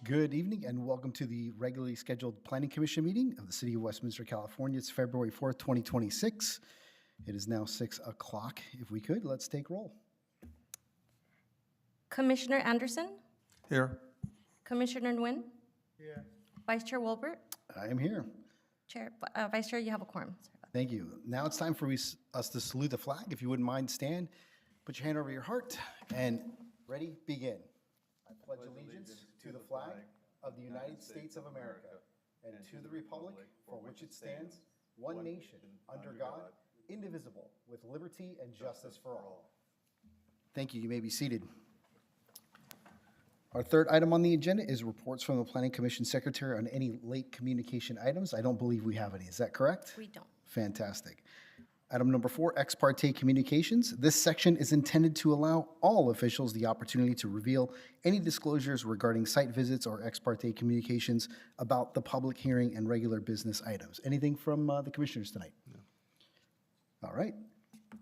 Good evening and welcome to the regularly scheduled Planning Commission meeting of the City of Westminster, California. It's February 4th, 2026. It is now 6 o'clock. If we could, let's take roll. Commissioner Anderson, Here. Commissioner Nguyen. Here. Vice Chair Wolbert, I am here. Vice Chair, you have a quorum. Thank you. Now it's time for us to salute the flag. If you wouldn't mind, stand, put your hand over your heart, and ready, begin. I pledge allegiance to the flag of the United States of America and to the republic for which it stands, one nation, under God, indivisible, with liberty and justice for all. Thank you. You may be seated. Our third item on the agenda is reports from the Planning Commission Secretary on any late communication items. I don't believe we have any. Is that correct? We don't. Fantastic. Item number 4, ex parte communications. This section is intended to allow all officials the opportunity to reveal any disclosures regarding site visits or ex parte communications about the public hearing and regular business items. Anything from the commissioners tonight? No. All right.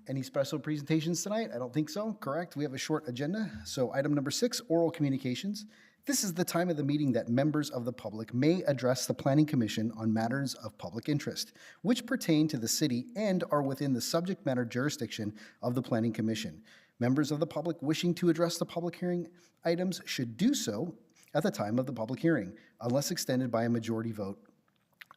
Any special presentations tonight? I don't think so. Correct. We have a short agenda. So item number 6, oral communications. This is the time of the meeting that members of the public may address the Planning Commission on matters of public interest, which pertain to the city and are within the subject matter jurisdiction of the Planning Commission. Members of the public wishing to address the public hearing items should do so at the time of the public hearing, unless extended by a majority vote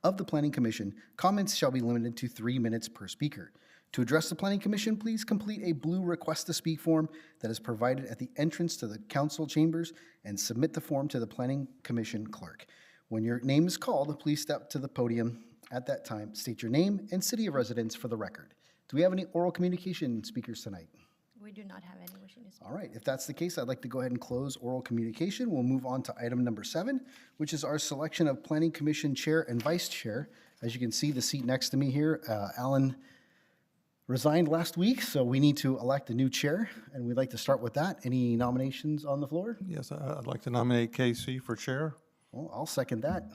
of the Planning Commission. Comments shall be limited to 3 minutes per speaker. To address the Planning Commission, please complete a blue Request to Speak form that is provided at the entrance to the council chambers and submit the form to the Planning Commission clerk. When your name is called, please step to the podium at that time. State your name and city of residence for the record. Do we have any oral communication speakers tonight? We do not have any wishing to speak. All right, if that's the case, I'd like to go ahead and close oral communication. We'll move on to item number 7, which is our selection of Planning Commission Chair and Vice Chair. As you can see, the seat next to me here, Alan resigned last week, so we need to elect a new chair, and we'd like to start with that. Any nominations on the floor? Yes, I'd like to nominate Casey for chair. Well, I'll second that.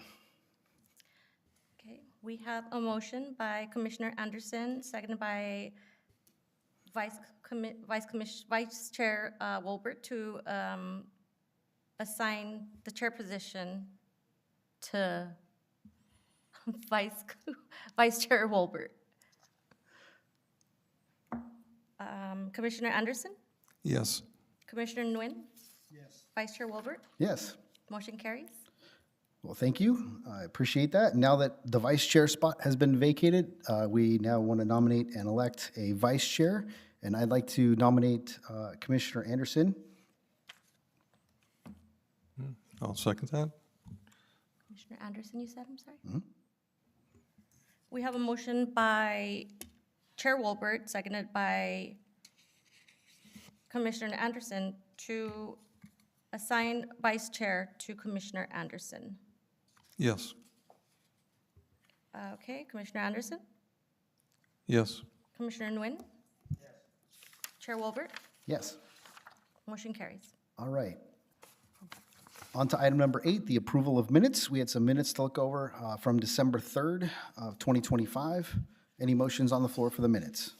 Okay, we have a motion by Commissioner Anderson, seconded by Vice Chair Wolbert to assign the chair position to Vice Chair Wolbert. Commissioner Anderson? Yes. Commissioner Nguyen? Yes. Vice Chair Wolbert? Yes. Motion carries. Well, thank you. I appreciate that. Now that the vice chair spot has been vacated, we now want to nominate and elect a vice chair, and I'd like to nominate Commissioner Anderson. I'll second that. Commissioner Anderson, you said, I'm sorry? Mm-hmm. We have a motion by Chair Wolbert, seconded by Commissioner Anderson, to assign vice chair to Commissioner Anderson. Yes. Okay, Commissioner Anderson? Yes. Commissioner Nguyen? Yes. Chair Wolbert? Yes. Motion carries. All right. On to item number 8, the approval of minutes. We had some minutes to look over from December 3rd of 2025. Any motions on the floor for the minutes?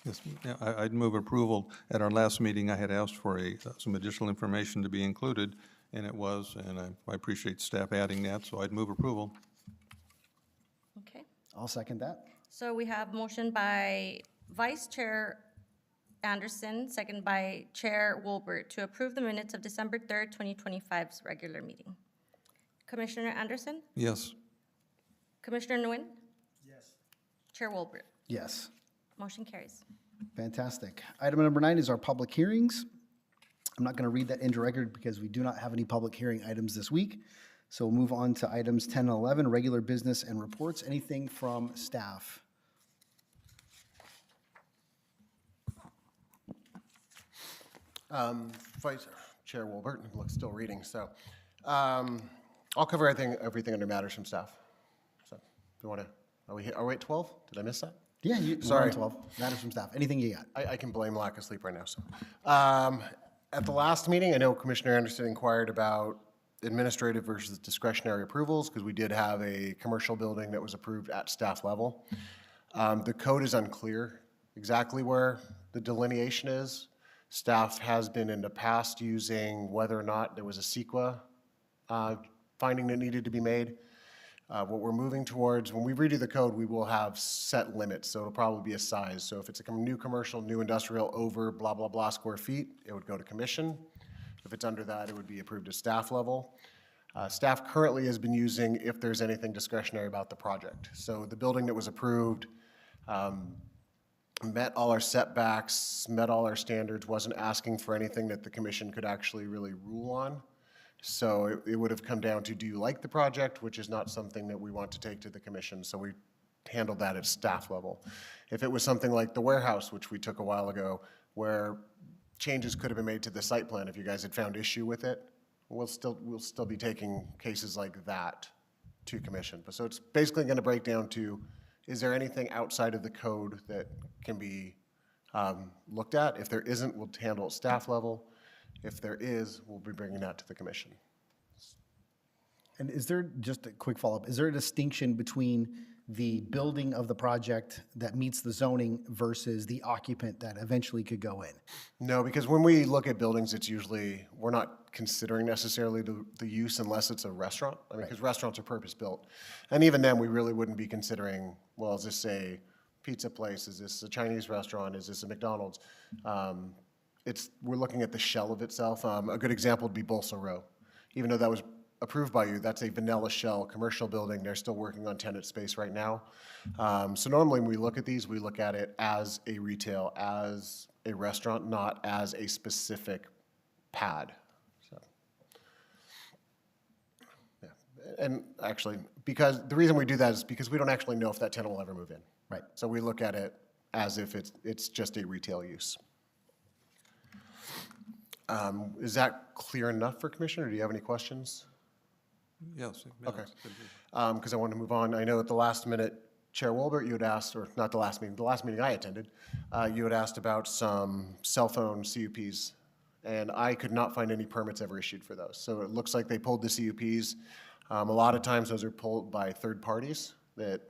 Yes. Yeah, I'd move approval. At our last meeting, I had asked for some additional information to be included, and it was, and I appreciate staff adding that, so I'd move approval. Okay. I'll second that. So we have motion by Vice Chair Anderson, second by Chair Wolbert, to approve the minutes of December 3rd, 2025's regular meeting. Commissioner Anderson? Yes. Commissioner Nguyen? Yes. Chair Wolbert? Yes. Motion carries. Fantastic. Item number 9 is our public hearings. I'm not going to read that into record because we do not have any public hearing items this week. So we'll move on to items 10 and 11, regular business and reports. Anything from staff? Vice Chair Wolbert, looks still reading, so I'll cover everything under matters from staff. So, if you want to, are we at 12? Did I miss that? Yeah, we're on Sorry. 12. Matters from staff. Anything you got? I can blame lack of sleep right now. So, at the last meeting, I know Commissioner Anderson inquired about administrative versus discretionary approvals because we did have a commercial building that was approved at staff level. The code is unclear exactly where the delineation is. Staff has been in the past using whether or not there was a CEQA finding that needed to be made. What we're moving towards, when we redo the code, we will have set limits, so it'll probably be a size. So if it's a new commercial, new industrial over blah, blah, blah square feet, it would go to commission. If it's under that, it would be approved at staff level. Staff currently has been using if there's anything discretionary about the project. So the building that was approved met all our setbacks, met all our standards, wasn't asking for anything that the commission could actually really rule on. So it would have come down to, do you like the project, which is not something that we want to take to the commission, so we handled that at staff level. If it was something like the warehouse, which we took a while ago, where changes could have been made to the site plan if you guys had found issue with it, we'll still be taking cases like that to commission. But so it's basically going to break down to, is there anything outside of the code that can be looked at? If there isn't, we'll handle at staff level. If there is, we'll be bringing that to the commission. And is there, just a quick follow-up, is there a distinction between the building of the project that meets the zoning versus the occupant that eventually could go in? No, because when we look at buildings, it's usually, we're not considering necessarily the use unless it's a restaurant. I mean, because restaurants are purpose-built. And even then, we really wouldn't be considering, well, is this a pizza place? Is this a Chinese restaurant? Is this a McDonald's? We're looking at the shell of itself. A good example would be Bolsa Row. Even though that was approved by you, that's a vanilla shell commercial building. They're still working on tenant space right now. So normally when we look at these, we look at it as a retail, as a restaurant, not as a specific pad. So, yeah. And actually, because the reason we do that is because we don't actually know if that tenant will ever move in. Right. So we look at it as if it's just a retail use. Is that clear enough for Commissioner? Do you have any questions? Yes. Okay. Because I wanted to move on. I know at the last minute, Chair Wolbert, you had asked, or not the last meeting I attended, you had asked about some cell phone CUPs, and I could not find any permits ever issued for those. So it looks like they pulled the CUPs. A lot of times those are pulled by third parties that,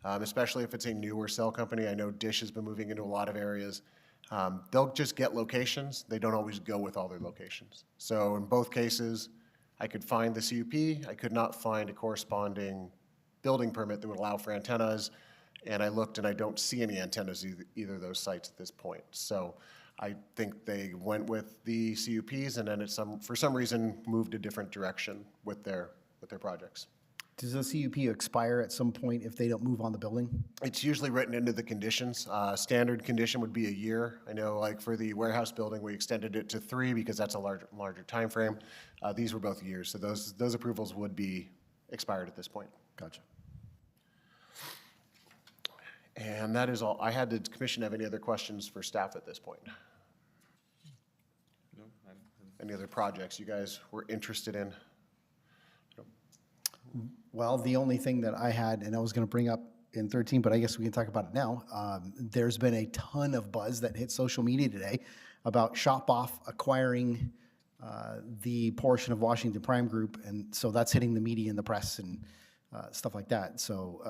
especially if it's a newer cell company. I know Dish has been moving into a lot of areas. They'll just get locations. They don't always go with all their locations. So in both cases, I could find the CUP. I could not find a corresponding building permit that would allow for antennas. And I looked and I don't see any antennas either of those sites at this point. So I think they went with the CUPs and then for some reason moved a different direction with their projects. Does the CUP expire at some point if they don't move on the building? It's usually written into the conditions. Standard condition would be a year. I know, like for the warehouse building, we extended it to 3 because that's a larger time frame. These were both years, so those approvals would be expired at this point. Gotcha. And that is all. I had the commission have any other questions for staff at this point? No, Any other projects you guys were interested in? Well, the only thing that I had, and I was going to bring up in 13, but I guess we can talk about it now. There's been a ton of buzz that hit social media today about Shop-Off acquiring the portion of Washington Prime Group, and so that's hitting the media and the press and stuff like that. So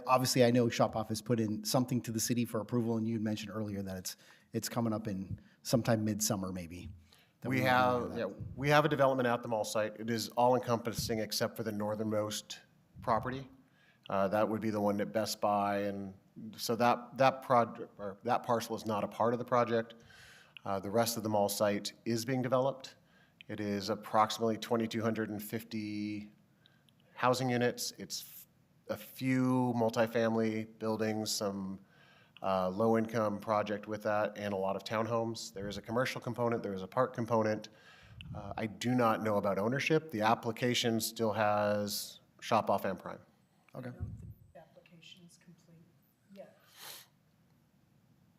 obviously I know Shop-Off has put in something to the city for approval, and you had mentioned earlier that it's coming up in sometime midsummer maybe. We have a development at the mall site. It is all encompassing except for the northernmost property. That would be the one at Best Buy, and so that project or that parcel is not a part of the project. The rest of the mall site is being developed. It is approximately 2,250 housing units. It's a few multifamily buildings, some low-income project with that, and a lot of townhomes. There is a commercial component, there is a park component. I do not know about ownership. The application still has Shop-Off and Prime. Okay. The application is complete yet.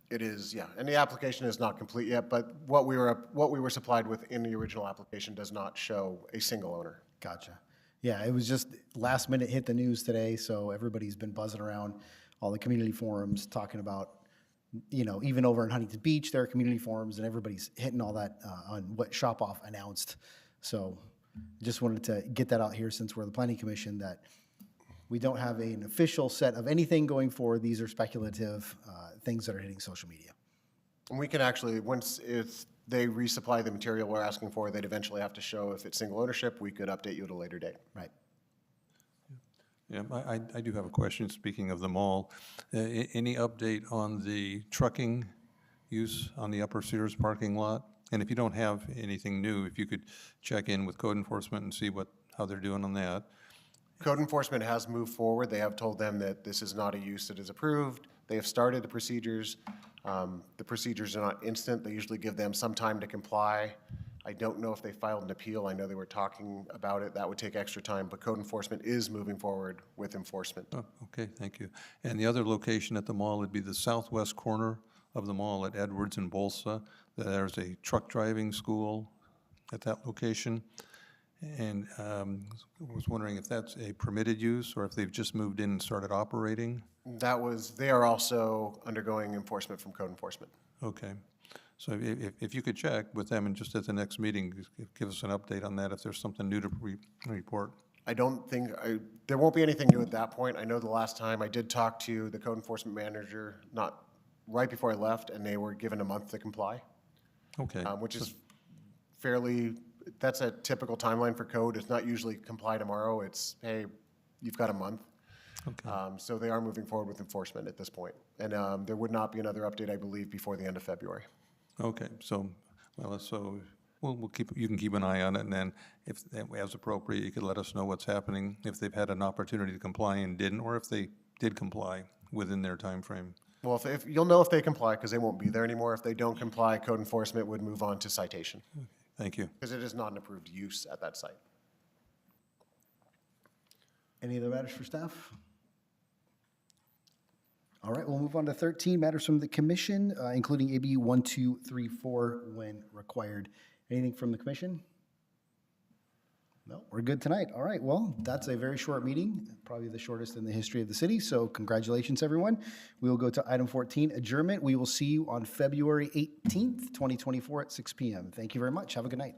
It is, yeah, and the application is not complete yet, but what we were supplied with in the original application does not show a single owner. Gotcha. Yeah, it was just last minute hit the news today, so everybody's been buzzing around all the community forums talking about, even over in Huntington Beach, there are community forums, and everybody's hitting all that on what Shop-Off announced. So just wanted to get that out here since we're the Planning Commission, that we don't have an official set of anything going forward. These are speculative things that are hitting social media. And we can actually, once they resupply the material we're asking for, they'd eventually have to show if it's single ownership, we could update you at a later date. Right. Yeah, I do have a question, speaking of the mall. Any update on the trucking use on the Upper Sears parking lot? And if you don't have anything new, if you could check in with code enforcement and see how they're doing on that. Code enforcement has moved forward. They have told them that this is not a use that is approved. They have started the procedures. The procedures are not instant. They usually give them some time to comply. I don't know if they filed an appeal. I know they were talking about it. That would take extra time, but code enforcement is moving forward with enforcement. Oh, okay, thank you. And the other location at the mall would be the southwest corner of the mall at Edwards and Bolsa. There's a truck driving school at that location. And I was wondering if that's a permitted use or if they've just moved in and started operating? They are also undergoing enforcement from code enforcement. Okay. So if you could check with them and just at the next meeting, give us an update on that if there's something new to report. I don't think, there won't be anything new at that point. I know the last time I did talk to the code enforcement manager, not right before I left, and they were given a month to comply, Okay. which is fairly, that's a typical timeline for code. It's not usually comply tomorrow. It's, hey, you've got a month. Okay. So they are moving forward with enforcement at this point. And there would not be another update, I believe, before the end of February. Okay, so, we'll keep, you can keep an eye on it, and then if, as appropriate, you could let us know what's happening, if they've had an opportunity to comply and didn't, or if they did comply within their time frame. Well, if you'll know if they comply, because they won't be there anymore. If they don't comply, code enforcement would move on to citation, Thank you. because it is not an approved use at that site. Any other matters for staff? All right, we'll move on to 13, matters from the commission, including AB 1234 when required. Anything from the commission? No, we're good tonight. All right, well, that's a very short meeting, probably the shortest in the history of the city, so congratulations, everyone. We will go to item 14, adjournment. We will see you on February 18th, 2024 at 6 p.m. Thank you very much. Have a good night.